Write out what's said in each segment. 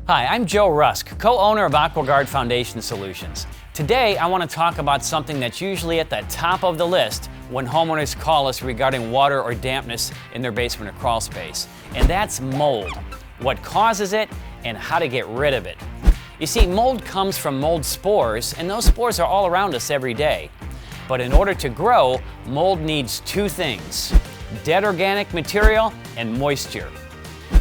Hi, I'm Joe Rusk, co-owner of AquaGuard Foundation Solutions. Today, I want to talk about something that's usually at the top of the list when homeowners call us regarding water or dampness in their basement or crawl space, and that's mold. What causes it and how to get rid of it. You see, mold comes from mold spores, and those spores are all around us every day. But in order to grow, mold needs two things: dead organic material and moisture.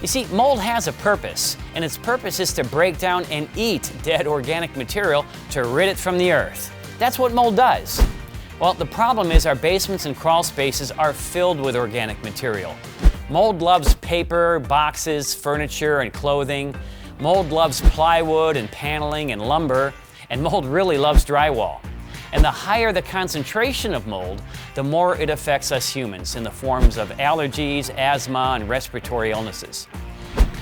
You see, mold has a purpose, and its purpose is to break down and eat dead organic material to rid it from the earth. That's what mold does. Well, the problem is our basements and crawl spaces are filled with organic material. Mold loves paper, boxes, furniture, and clothing. Mold loves plywood and paneling and lumber, and mold really loves drywall. And the higher the concentration of mold, the more it affects us humans in the forms of allergies, asthma, and respiratory illnesses.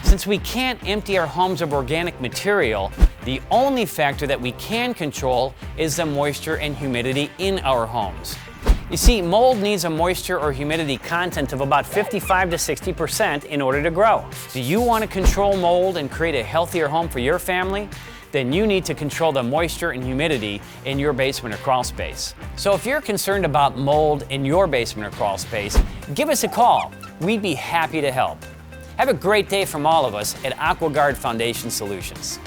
Since we can't empty our homes of organic material, the only factor that we can control is the moisture and humidity in our homes. You see, mold needs a moisture or humidity content of about 55 to 60% in order to grow. Do you want to control mold and create a healthier home for your family? Then you need to control the moisture and humidity in your basement or crawl space. So if you're concerned about mold in your basement or crawl space, give us a call. We'd be happy to help. Have a great day from all of us at AquaGuard Foundation Solutions.